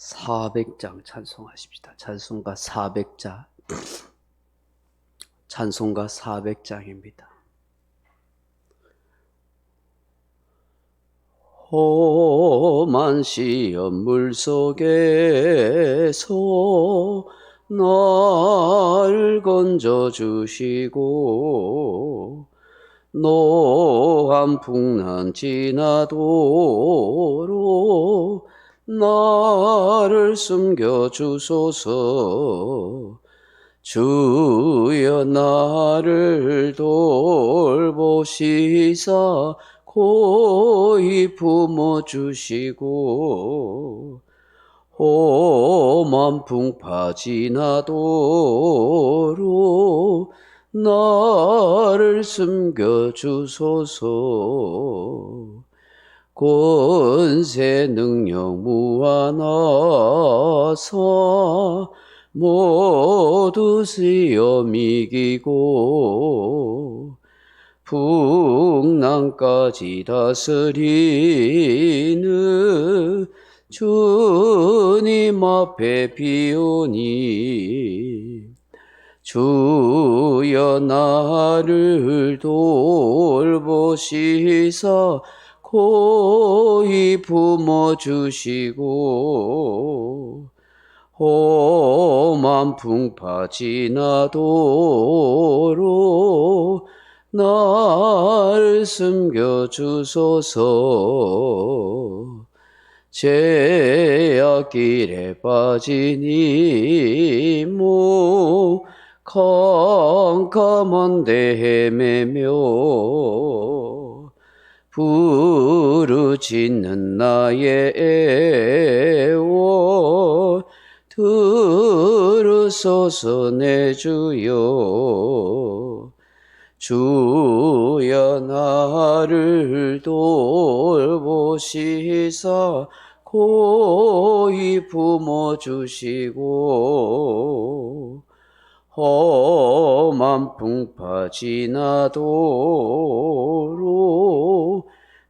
400장 찬송하십시다. 찬송가 400장. 찬송가 400장입니다. 험한 시험 물속에서 날 건져주시고 노한 풍랑 지나도록 나를 숨겨주소서. 주여 나를 돌보시사 고이 품어주시고 험한 풍파 지나도록 나를 숨겨주소서. 권세 능력 무한하사 모두 시험 이기고 풍랑까지 다스리는 주님 앞에 비오니 주여 나를 돌보시사 고이 품어주시고 험한 풍파 지나도록 나를 숨겨주소서. 죄악길에 빠지니 모 캄캄한 데 헤매며 부르짖는 나의 애원 들으소서 내 주여. 주여 나를 돌보시사 고이 품어주시고 험한 풍파 지나도록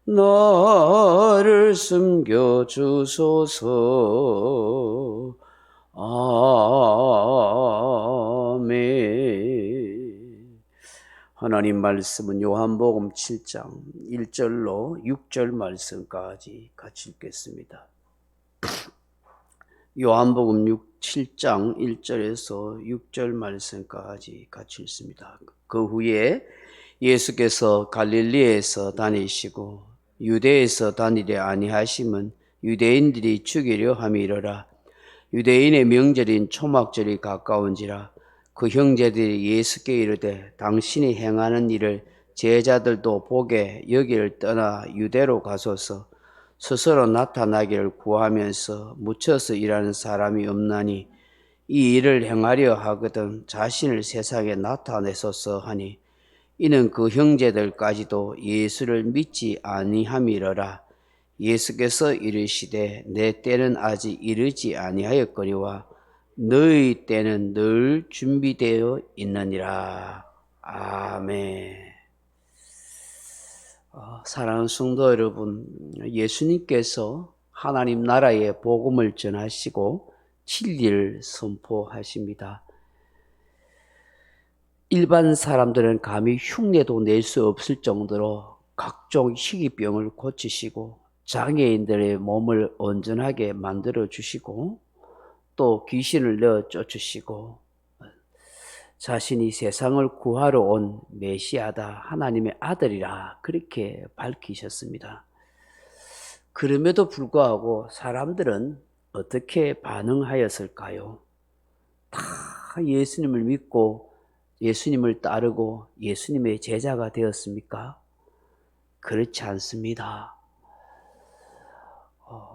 나를 숨겨주소서. 아멘. 하나님 말씀은 요한복음 7장 1절로 6절 말씀까지 같이 읽겠습니다. 요한복음 7장 1절에서 6절 말씀까지 같이 읽습니다. 그 후에 예수께서 갈릴리에서 다니시고 유대에서 다니려 아니하심은 유대인들이 죽이려 함이러라. 유대인의 명절인 초막절이 가까운지라. 그 형제들이 예수께 이르되 당신이 행하는 일을 제자들도 보게 여기를 떠나 유대로 가소서. 스스로 나타나기를 구하면서 묻혀서 일하는 사람이 없나니 이 일을 행하려 하거든 자신을 세상에 나타내소서 하니 이는 그 형제들까지도 예수를 믿지 아니함이러라. 예수께서 이르시되 내 때는 아직 이르지 아니하였거니와 너희 때는 늘 준비되어 있느니라. 아멘. 사랑하는 성도 여러분, 예수님께서 하나님 나라의 복음을 전하시고 진리를 선포하십니다. 일반 사람들은 감히 흉내도 낼 수 없을 정도로 각종 희귀병을 고치시고 장애인들의 몸을 온전하게 만들어 주시고 또 귀신을 내어 쫓으시고 자신이 세상을 구하러 온 메시아다, 하나님의 아들이라 그렇게 밝히셨습니다. 그럼에도 불구하고 사람들은 어떻게 반응하였을까요? 다 예수님을 믿고 예수님을 따르고 예수님의 제자가 되었습니까? 그렇지 않습니다.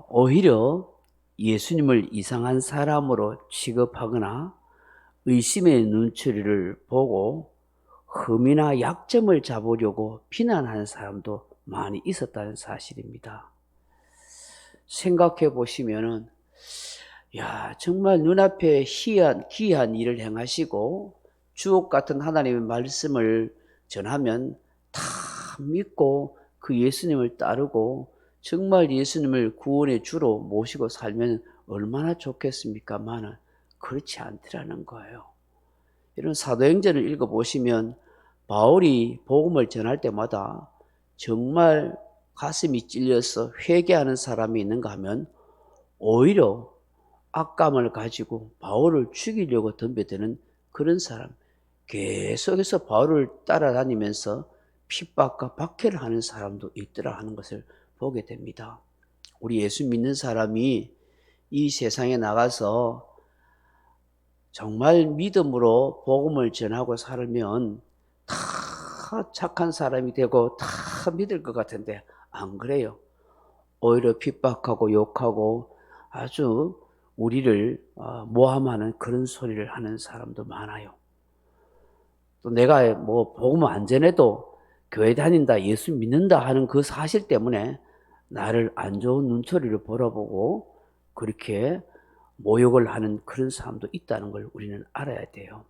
오히려 예수님을 이상한 사람으로 취급하거나 의심의 눈초리를 보고 흠이나 약점을 잡으려고 비난하는 사람도 많이 있었다는 사실입니다. 생각해 보시면은 정말 눈앞에 귀한 일을 행하시고 주옥 같은 하나님의 말씀을 전하면 다 믿고 그 예수님을 따르고 정말 예수님을 구원의 주로 모시고 살면 얼마나 좋겠습니까만은 그렇지 않더라는 거예요. 이런 사도행전을 읽어보시면 바울이 복음을 전할 때마다 정말 가슴이 찔려서 회개하는 사람이 있는가 하면 오히려 악감을 가지고 바울을 죽이려고 덤벼드는 그런 사람, 계속해서 바울을 따라다니면서 핍박과 박해를 하는 사람도 있더라 하는 것을 보게 됩니다. 우리 예수 믿는 사람이 이 세상에 나가서 정말 믿음으로 복음을 전하고 살면 다 착한 사람이 되고 다 믿을 것 같은데 안 그래요. 오히려 핍박하고 욕하고 아주 우리를 모함하는 그런 소리를 하는 사람도 많아요. 또 내가 뭐 복음 안 전해도 교회 다닌다, 예수 믿는다 하는 그 사실 때문에 나를 안 좋은 눈초리를 보러보고 그렇게 모욕을 하는 그런 사람도 있다는 걸 우리는 알아야 돼요.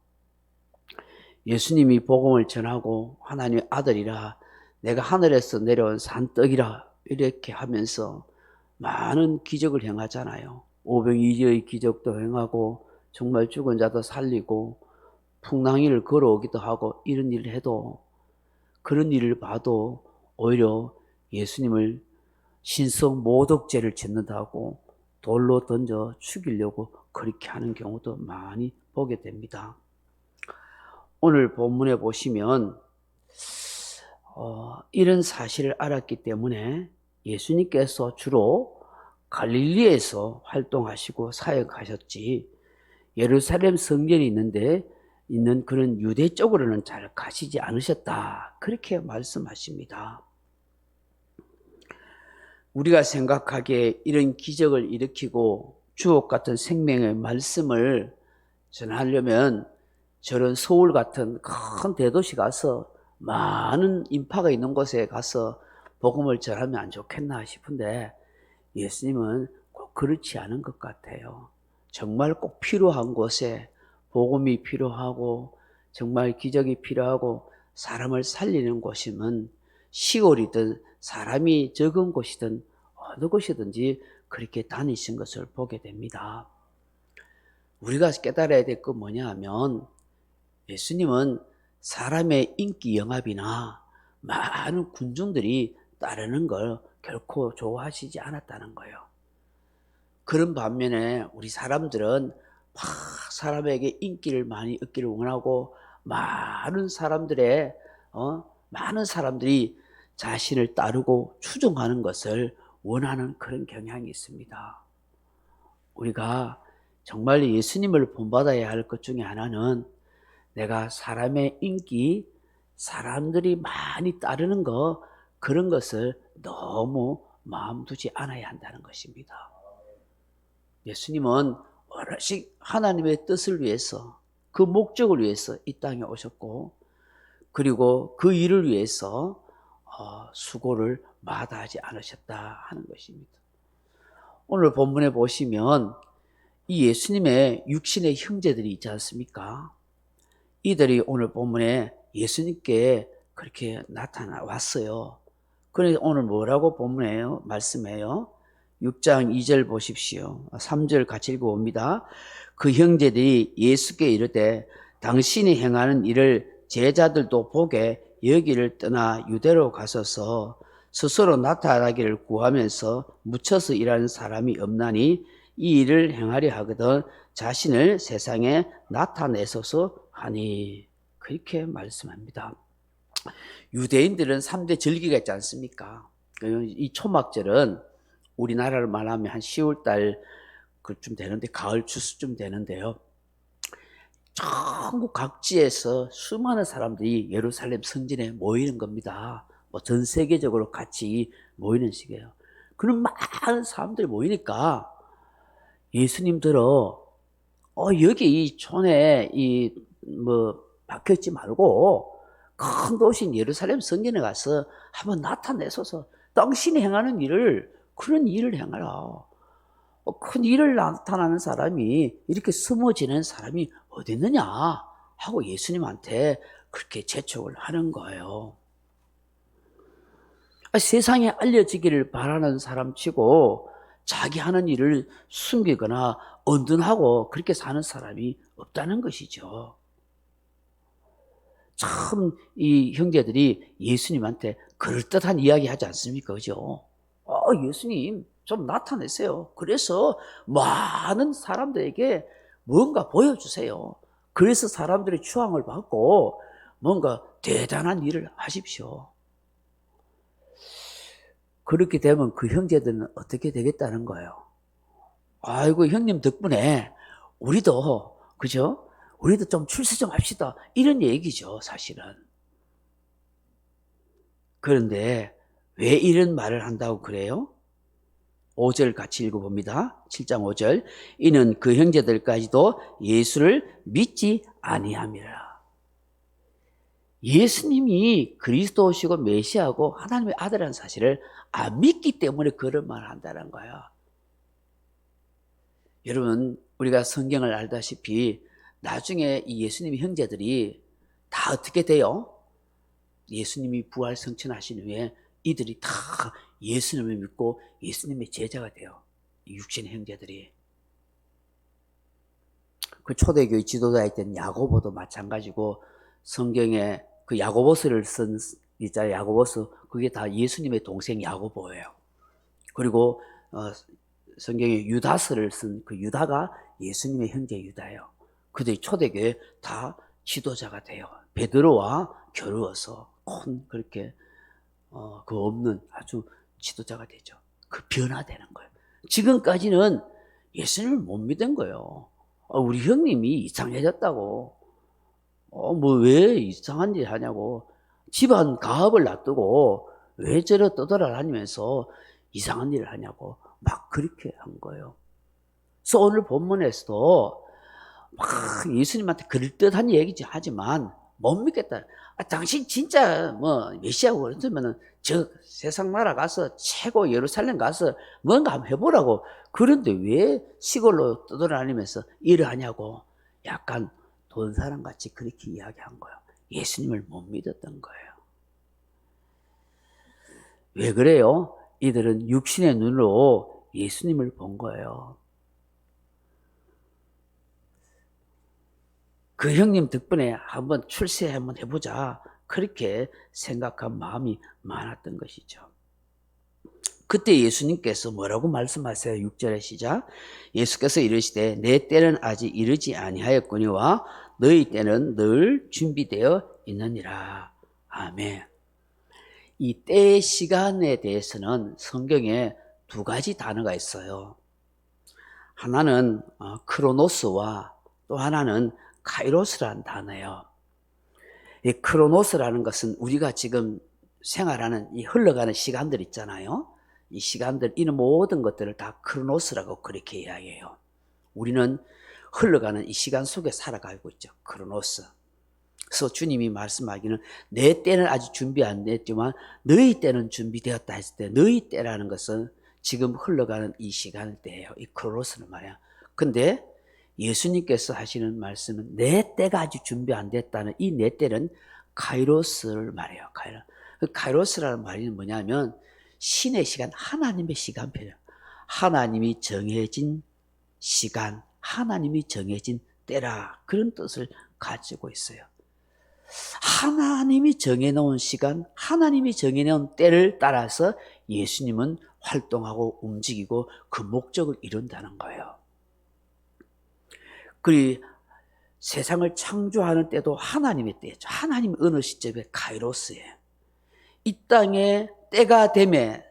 예수님이 복음을 전하고 하나님의 아들이라, 내가 하늘에서 내려온 산떡이라 이렇게 하면서 많은 기적을 행하잖아요. 오병이어의 기적도 행하고 정말 죽은 자도 살리고 풍랑이를 걸어오기도 하고 이런 일을 해도, 그런 일을 봐도 오히려 예수님을 신성 모독죄를 짓는다고 돌로 던져 죽이려고 그렇게 하는 경우도 많이 보게 됩니다. 오늘 본문에 보시면 이런 사실을 알았기 때문에 예수님께서 주로 갈릴리에서 활동하시고 사역하셨지 예루살렘 성전이 있는 그런 유대 쪽으로는 잘 가시지 않으셨다, 그렇게 말씀하십니다. 우리가 생각하기에 이런 기적을 일으키고 주옥 같은 생명의 말씀을 전하려면 저런 서울 같은 큰 대도시 가서 많은 인파가 있는 곳에 가서 복음을 전하면 안 좋겠나 싶은데 예수님은 꼭 그렇지 않은 것 같아요. 정말 꼭 필요한 곳에 복음이 필요하고 정말 기적이 필요하고 사람을 살리는 곳이면 시골이든 사람이 적은 곳이든 어느 곳이든지 그렇게 다니신 것을 보게 됩니다. 우리가 깨달아야 될 건 뭐냐 하면 예수님은 사람의 인기 영합이나 많은 군중들이 따르는 걸 결코 좋아하시지 않았다는 거예요. 그런 반면에 우리 사람들은 막 사람에게 인기를 많이 얻기를 원하고 많은 사람들이 자신을 따르고 추종하는 것을 원하는 그런 경향이 있습니다. 우리가 정말 예수님을 본받아야 할 것 중에 하나는 내가 사람의 인기, 사람들이 많이 따르는 것, 그런 것을 너무 마음 두지 않아야 한다는 것입니다. 예수님은 오롯이 하나님의 뜻을 위해서, 그 목적을 위해서 이 땅에 오셨고, 그리고 그 일을 위해서 수고를 마다하지 않으셨다 하는 것입니다. 오늘 본문에 보시면 이 예수님의 육신의 형제들이 있지 않습니까? 이들이 오늘 본문에 예수님께 그렇게 나타나왔어요. 그래서 오늘 뭐라고 본문에 말씀해요? 6장 2절 보십시오. 3절 같이 읽어봅니다. 그 형제들이 예수께 이르되 당신이 행하는 일을 제자들도 보게 여기를 떠나 유대로 가소서, 스스로 나타나기를 구하면서 묻혀서 일하는 사람이 없나니 이 일을 행하려 하거든 자신을 세상에 나타내소서 하니, 그렇게 말씀합니다. 유대인들은 3대 절기가 있지 않습니까? 이 초막절은 우리나라를 말하면 한 10월달 그쯤 되는데, 가을 추수쯤 되는데요. 전국 각지에서 수많은 사람들이 예루살렘 성전에 모이는 겁니다. 전 세계적으로 같이 모이는 시기예요. 그런 많은 사람들이 모이니까 예수님들은 여기 이 촌에 박혀있지 말고 큰 도시인 예루살렘 성전에 가서 한번 나타내소서. 당신이 행하는 일을, 그런 일을 행하라. 큰 일을 나타나는 사람이, 이렇게 숨어지는 사람이 어디 있느냐 하고 예수님한테 그렇게 재촉을 하는 거예요. 세상에 알려지기를 바라는 사람치고 자기 하는 일을 숨기거나 언둔하고 그렇게 사는 사람이 없다는 것이죠. 참 이 형제들이 예수님한테 그럴듯한 이야기 하지 않습니까? 그죠? 예수님 좀 나타내세요. 그래서 많은 사람들에게 뭔가 보여주세요. 그래서 사람들의 추앙을 받고 뭔가 대단한 일을 하십시오. 그렇게 되면 그 형제들은 어떻게 되겠다는 거예요? 아이고 형님 덕분에 우리도 그죠? 우리도 좀 출세 좀 합시다. 이런 얘기죠, 사실은. 그런데 왜 이런 말을 한다고 그래요? 5절 같이 읽어봅니다. 7장 5절. 이는 그 형제들까지도 예수를 믿지 아니함이라. 예수님이 그리스도시고 메시아고 하나님의 아들이라는 사실을 안 믿기 때문에 그런 말을 한다는 거야. 여러분, 우리가 성경을 알다시피 나중에 이 예수님의 형제들이 다 어떻게 돼요? 예수님이 부활 성천하신 후에 이들이 다 예수님을 믿고 예수님의 제자가 돼요. 육신의 형제들이. 그 초대교회 지도자였던 야고보도 마찬가지고 성경에 그 야고보서를 쓴 이자 야고보서 그게 다 예수님의 동생 야고보예요. 그리고 성경에 유다서를 쓴 그 유다가 예수님의 형제 유다예요. 그들이 초대교회 다 지도자가 돼요. 베드로와 겨루어서 큰 그렇게 그 없는 아주 지도자가 되죠. 그 변화되는 거예요. 지금까지는 예수님을 못 믿은 거예요. 우리 형님이 이상해졌다고. 뭐 왜 이상한 일 하냐고. 집안 가업을 놔두고 왜 저러 떠돌아다니면서 이상한 일을 하냐고 막 그렇게 한 거예요. 그래서 오늘 본문에서도 막 예수님한테 그럴듯한 얘기지 하지만 못 믿겠다. 당신 진짜 뭐 메시아고 그랬으면은 저 세상 나라 가서 최고 예루살렘 가서 뭔가 한번 해보라고. 그런데 왜 시골로 떠돌아다니면서 일을 하냐고. 약간 돈 사람 같이 그렇게 이야기한 거예요. 예수님을 못 믿었던 거예요. 왜 그래요? 이들은 육신의 눈으로 예수님을 본 거예요. 그 형님 덕분에 한번 출세 한번 해보자. 그렇게 생각한 마음이 많았던 것이죠. 그때 예수님께서 뭐라고 말씀하세요? 6절의 시작. 예수께서 이르시되 내 때는 아직 이르지 아니하였거니와 너희 때는 늘 준비되어 있느니라. 아멘. 이 때의 시간에 대해서는 성경에 두 가지 단어가 있어요. 하나는 크로노스와 또 하나는 카이로스라는 단어예요. 이 크로노스라는 것은 우리가 지금 생활하는 이 흘러가는 시간들 있잖아요. 이 시간들, 이 모든 것들을 다 크로노스라고 그렇게 이야기해요. 우리는 흘러가는 이 시간 속에 살아가고 있죠. 크로노스. 그래서 주님이 말씀하기는 내 때는 아직 준비 안 됐지만 너희 때는 준비되었다 했을 때 너희 때라는 것은 지금 흘러가는 이 시간 때예요. 이 크로노스는 말이야. 근데 예수님께서 하시는 말씀은 내 때가 아직 준비 안 됐다는 이 내 때는 카이로스를 말해요. 카이로스라는 말이 뭐냐면 신의 시간, 하나님의 시간표예요. 하나님이 정해진 시간, 하나님이 정해진 때라 그런 뜻을 가지고 있어요. 하나님이 정해놓은 시간, 하나님이 정해놓은 때를 따라서 예수님은 활동하고 움직이고 그 목적을 이룬다는 거예요. 그리고 세상을 창조하는 때도 하나님의 때죠. 하나님 어느 시점에 카이로스예요. 이 땅에 때가 되매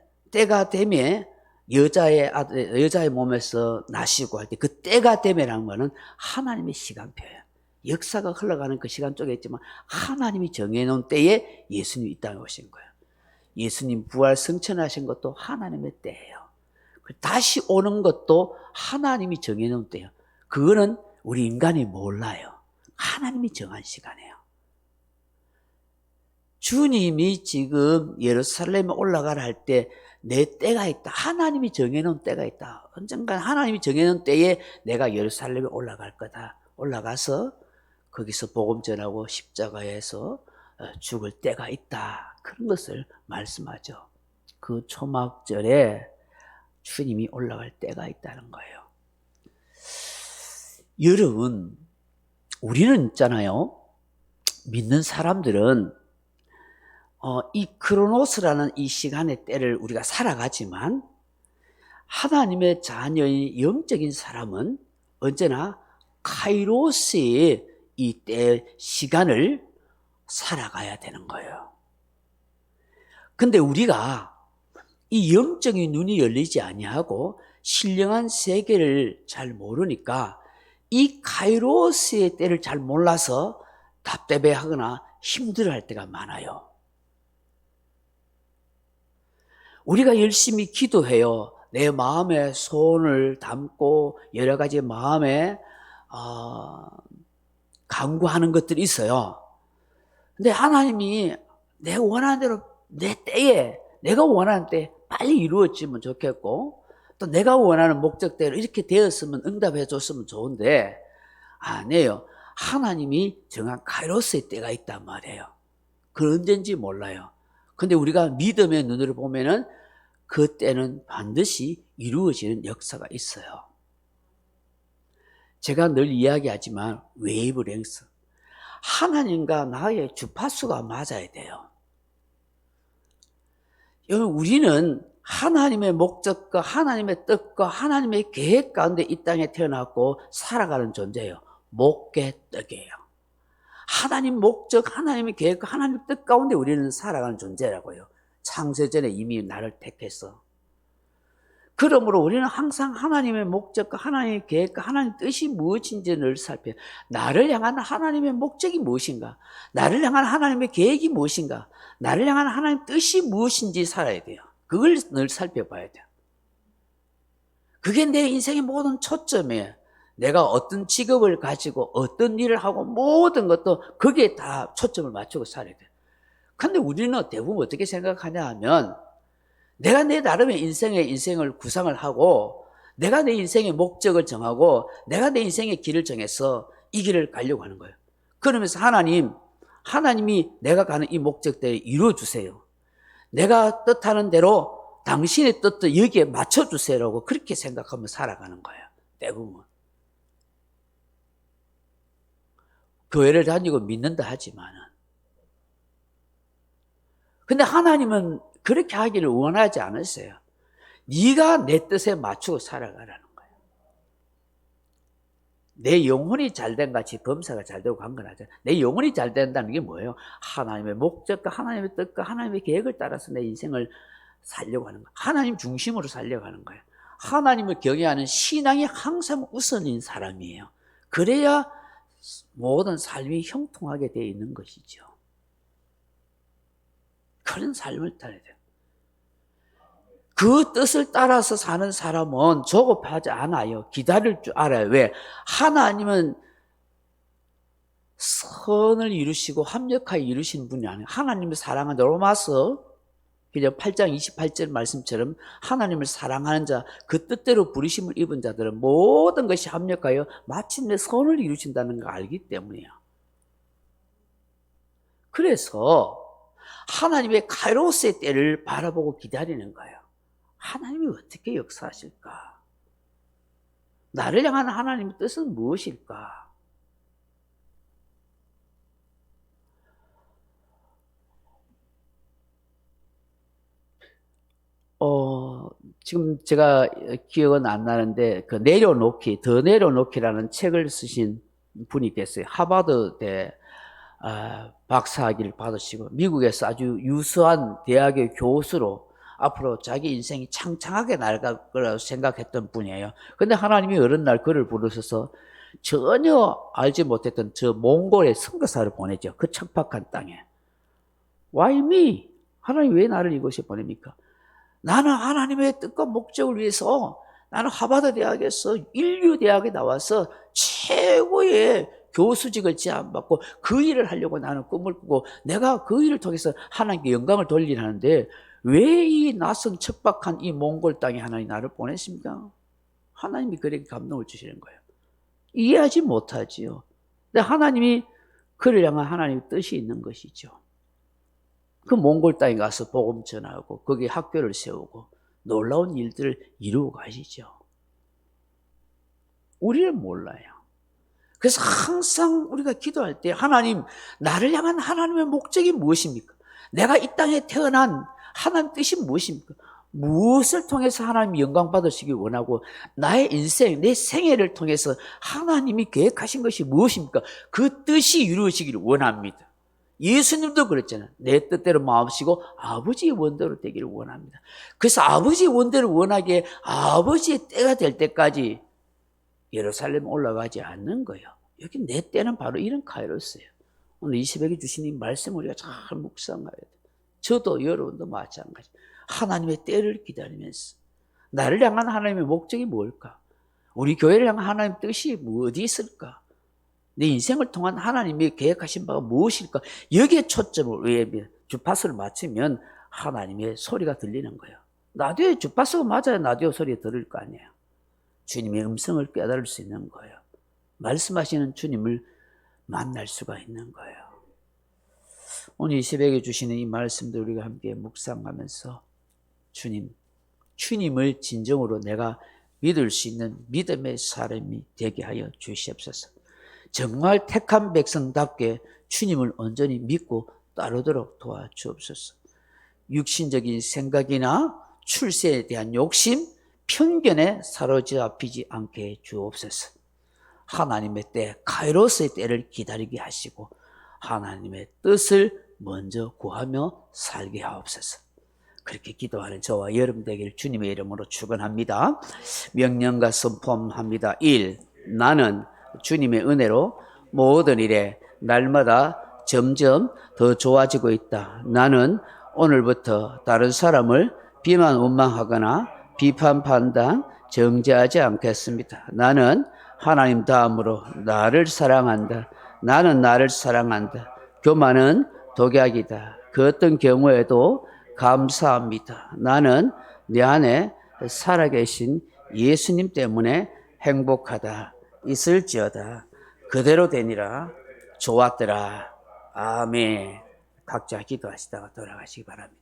여자의 몸에서 나시고 할 때 그 때가 되매라는 거는 하나님의 시간표예요. 역사가 흘러가는 그 시간 쪽에 있지만 하나님이 정해놓은 때에 예수님이 이 땅에 오신 거예요. 예수님 부활 승천하신 것도 하나님의 때예요. 다시 오는 것도 하나님이 정해놓은 때예요. 그거는 우리 인간이 몰라요. 하나님이 정한 시간이에요. 주님이 지금 예루살렘에 올라가라 할 때 내 때가 있다. 하나님이 정해놓은 때가 있다. 언젠가 하나님이 정해놓은 때에 내가 예루살렘에 올라갈 거다. 올라가서 거기서 복음 전하고 십자가에서 죽을 때가 있다. 그런 것을 말씀하죠. 그 초막절에 주님이 올라갈 때가 있다는 거예요. 여러분, 우리는 있잖아요. 믿는 사람들은 이 크로노스라는 이 시간의 때를 우리가 살아가지만 하나님의 자녀인 영적인 사람은 언제나 카이로스의 이 때 시간을 살아가야 되는 거예요. 근데 우리가 이 영적인 눈이 열리지 아니하고 신령한 세계를 잘 모르니까 이 카이로스의 때를 잘 몰라서 답답해하거나 힘들어할 때가 많아요. 우리가 열심히 기도해요. 내 마음에 소원을 담고 여러 가지 마음에 간구하는 것들이 있어요. 근데 하나님이 내가 원하는 대로 내 때에 내가 원하는 때에 빨리 이루어지면 좋겠고 또 내가 원하는 목적대로 이렇게 되었으면 응답해 줬으면 좋은데 아니에요. 하나님이 정한 카이로스의 때가 있단 말이에요. 그건 언제인지 몰라요. 근데 우리가 믿음의 눈으로 보면은 그 때는 반드시 이루어지는 역사가 있어요. 제가 늘 이야기하지만 웨이브랭스, 하나님과 나의 주파수가 맞아야 돼요. 여러분, 우리는 하나님의 목적과 하나님의 뜻과 하나님의 계획 가운데 이 땅에 태어났고 살아가는 존재예요. 목계떡이에요. 하나님 목적, 하나님의 계획과 하나님의 뜻 가운데 우리는 살아가는 존재라고요. 창세전에 이미 나를 택했어. 그러므로 우리는 항상 하나님의 목적과 하나님의 계획과 하나님의 뜻이 무엇인지 늘 살펴요. 나를 향한 하나님의 목적이 무엇인가? 나를 향한 하나님의 계획이 무엇인가? 나를 향한 하나님의 뜻이 무엇인지 살아야 돼요. 그걸 늘 살펴봐야 돼요. 그게 내 인생의 모든 초점이에요. 내가 어떤 직업을 가지고 어떤 일을 하고 모든 것도 거기에 다 초점을 맞추고 살아야 돼요. 근데 우리는 대부분 어떻게 생각하냐 하면 내가 내 나름의 인생을 구상을 하고 내가 내 인생의 목적을 정하고 내가 내 인생의 길을 정해서 이 길을 가려고 하는 거예요. 그러면서 하나님이 내가 가는 이 목적대로 이루어주세요. 내가 뜻하는 대로 당신의 뜻도 여기에 맞춰주세요라고 그렇게 생각하며 살아가는 거예요. 대부분. 교회를 다니고 믿는다 하지만은. 근데 하나님은 그렇게 하기를 원하지 않았어요. 네가 내 뜻에 맞추고 살아가라는 거예요. 내 영혼이 잘된 같이 범사가 잘되고 관건하죠. 내 영혼이 잘 된다는 게 뭐예요? 하나님의 목적과 하나님의 뜻과 하나님의 계획을 따라서 내 인생을 살려고 하는 거예요. 하나님 중심으로 살려고 하는 거예요. 하나님을 경외하는 신앙이 항상 우선인 사람이에요. 그래야 모든 삶이 형통하게 되어 있는 것이죠. 그런 삶을 따라야 돼요. 그 뜻을 따라서 사는 사람은 조급하지 않아요. 기다릴 줄 알아요. 왜? 하나님은 선을 이루시고 합력하여 이루신 분이 아니에요. 하나님을 사랑하는 로마서 8장 28절 말씀처럼 하나님을 사랑하는 자, 그 뜻대로 부르심을 입은 자들은 모든 것이 합력하여 마침내 선을 이루신다는 걸 알기 때문이에요. 그래서 하나님의 카이로스의 때를 바라보고 기다리는 거예요. 하나님이 어떻게 역사하실까? 나를 향한 하나님의 뜻은 무엇일까? 지금 제가 기억은 안 나는데, 더 내려놓기라는 책을 쓰신 분이 됐어요. 하버드대 박사학위를 받으시고, 미국에서 아주 유수한 대학의 교수로 앞으로 자기 인생이 창창하게 나갈 거라고 생각했던 분이에요. 근데 하나님이 어느 날 그를 부르셔서 전혀 알지 못했던 저 몽골의 선교사를 보내죠. 그 척박한 땅에. Why me? 하나님 왜 나를 이곳에 보냅니까? 나는 하나님의 뜻과 목적을 위해서 나는 하버드 대학에서 인류 대학에 나와서 최고의 교수직을 제안받고 그 일을 하려고 나는 꿈을 꾸고 내가 그 일을 통해서 하나님께 영광을 돌리라는데 왜 이 낯선 척박한 이 몽골 땅에 하나님이 나를 보냈습니까? 하나님이 그렇게 감동을 주시는 거예요. 이해하지 못하지요. 근데 하나님이 그를 향한 하나님의 뜻이 있는 것이죠. 그 몽골 땅에 가서 복음 전하고 거기에 학교를 세우고 놀라운 일들을 이루어 가시죠. 우리는 몰라요. 그래서 항상 우리가 기도할 때 하나님, 나를 향한 하나님의 목적이 무엇입니까? 내가 이 땅에 태어난 하나님 뜻이 무엇입니까? 무엇을 통해서 하나님이 영광 받으시길 원하고 나의 인생, 내 생애를 통해서 하나님이 계획하신 것이 무엇입니까? 그 뜻이 이루어지기를 원합니다. 예수님도 그랬잖아요. 내 뜻대로 마음씨고 아버지의 원대로 되기를 원합니다. 그래서 아버지의 원대로 원하기에 아버지의 때가 될 때까지 예루살렘 올라가지 않는 거예요. 여기 내 때는 바로 이런 카이로스예요. 오늘 이 새벽에 주신 이 말씀 우리가 잘 묵상해야 돼요. 저도 여러분도 마찬가지. 하나님의 때를 기다리면서 나를 향한 하나님의 목적이 뭘까? 우리 교회를 향한 하나님의 뜻이 어디 있을까? 내 인생을 통한 하나님이 계획하신 바가 무엇일까? 여기에 초점을 왜 주파수를 맞추면 하나님의 소리가 들리는 거예요. 라디오에 주파수가 맞아야 라디오 소리 들을 거 아니에요. 주님의 음성을 깨달을 수 있는 거예요. 말씀하시는 주님을 만날 수가 있는 거예요. 오늘 이 새벽에 주시는 이 말씀도 우리가 함께 묵상하면서 주님을 진정으로 내가 믿을 수 있는 믿음의 사람이 되게 하여 주시옵소서. 정말 택한 백성답게 주님을 온전히 믿고 따르도록 도와주옵소서. 육신적인 생각이나 출세에 대한 욕심, 편견에 사로잡히지 않게 주옵소서. 하나님의 때, 카이로스의 때를 기다리게 하시고 하나님의 뜻을 먼저 구하며 살게 하옵소서. 그렇게 기도하는 저와 여러분 되기를 주님의 이름으로 축원합니다. 명령과 선포합니다. 1. 나는 주님의 은혜로 모든 일에 날마다 점점 더 좋아지고 있다. 나는 오늘부터 다른 사람을 비만 원망하거나 비판 판단 정죄하지 않겠습니다. 나는 하나님 다음으로 나를 사랑한다. 나는 나를 사랑한다. 교만은 독약이다. 그 어떤 경우에도 감사합니다. 나는 내 안에 살아계신 예수님 때문에 행복하다. 있을지어다. 그대로 되니라. 좋았더라. 아멘. 각자 기도하시다가 돌아가시기 바랍니다.